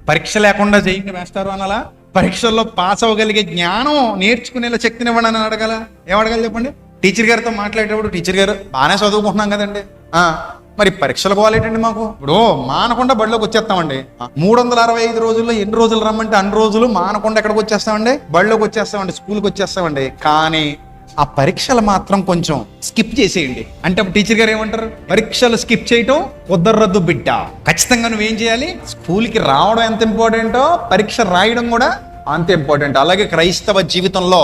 పరీక్ష లేకుండా చేయండి మాస్టారు అనాలా? పరీక్షల్లో పాస్ అవ్వగలిగే జ్ఞానం నేర్చుకునేలా శక్తిని ఇవ్వండి అని అడగాల? ఏమడగాలి చెప్పండి? టీచర్ గారితో మాట్లాడేటప్పుడు, టీచర్ గారు బాగానే చదువుకుంటున్నాం కదండి, మరి పరీక్షలు పోవాలేటండి మాకు? ఇప్పుడు మానకుండా బడిలోకి వచ్చేస్తామండి. 365 రోజుల్లో ఎన్ని రోజులు రమ్మంటే అన్ని రోజులు మానకుండా ఎక్కడికి వచ్చేస్తామండి? బడిలోకి వచ్చేస్తామండి, స్కూల్కి వచ్చేస్తామండి. కానీ ఆ పరీక్షలు మాత్రం కొంచెం స్కిప్ చేసేయండి అంటే అప్పుడు టీచర్ గారు ఏమంటారు? పరీక్షలు స్కిప్ చేయటం కుదరదు బిడ్డ, ఖచ్చితంగా నువ్వేం చేయాలి? స్కూల్కి రావడం ఎంత ఇంపార్టెంటో పరీక్ష రాయడం కూడా అంత ఇంపార్టెంట్. అలాగే క్రైస్తవ జీవితంలో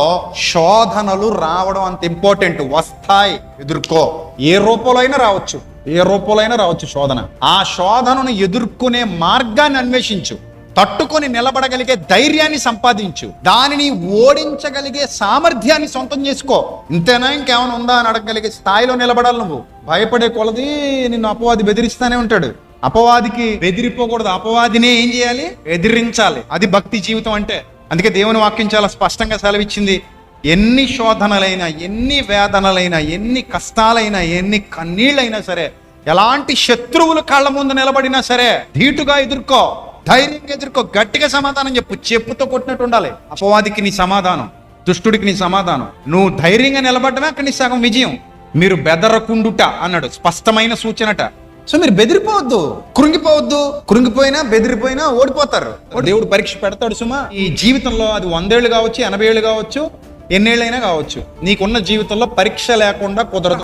శోధనలు రావడం అంత ఇంపార్టెంట్. వస్తాయి, ఎదుర్కో. ఏ రూపంలో అయినా రావచ్చు, ఏ రూపంలో అయినా రావచ్చు శోధన. ఆ శోధనను ఎదుర్కొనే మార్గాన్ని అన్వేషించు, తట్టుకొని నిలబడగలిగే ధైర్యాన్ని సంపాదించు, దానిని ఓడించగలిగే సామర్థ్యాన్ని సొంతం చేసుకో. ఇంతేనా, ఇంకేమైనా ఉందా అని అడగగలిగే స్థాయిలో నిలబడాలి. నువ్వు భయపడే కొలది నిన్ను అపవాది బెదిరిస్తానే ఉంటాడు. అపవాదికి బెదిరిపోకూడదు, అపవాదినే ఏం చేయాలి? ఎదిరించాలి. అది భక్తి జీవితం అంటే. అందుకే దేవుని వాక్యం చాలా స్పష్టంగా సెలవిచ్చింది. ఎన్ని శోధనలైనా, ఎన్ని వేదనలైనా, ఎన్ని కష్టాలైనా, ఎన్ని కన్నీళ్ళైనా సరే, ఎలాంటి శత్రువులు కాళ్ళ ముందు నిలబడినా సరే ధీటుగా ఎదుర్కో, ధైర్యంగా ఎదుర్కో, గట్టిగా సమాధానం చెప్పు. చెప్పుతో కొట్టినట్టు ఉండాలి. అపవాదికి నీ సమాధానం, దుష్టుడికి నీ సమాధానం. నువ్వు ధైర్యంగా నిలబడమే అక్కడి నీ సగం విజయం. మీరు బెదరకుండుట అన్నాడు, స్పష్టమైన సూచనట. సో మీరు బెదిరిపోవద్దు, కృంగిపోవద్దు. కృంగిపోయినా బెదిరిపోయినా ఓడిపోతారు. దేవుడు పరీక్ష పెడతాడు సుమా. ఈ జీవితంలో అది 100 ఏళ్ళు కావచ్చు, 80 ఏళ్ళు కావచ్చు, ఎన్నేళ్ళైనా కావచ్చు. నీకున్న జీవితంలో పరీక్ష లేకుండా కుదరదు.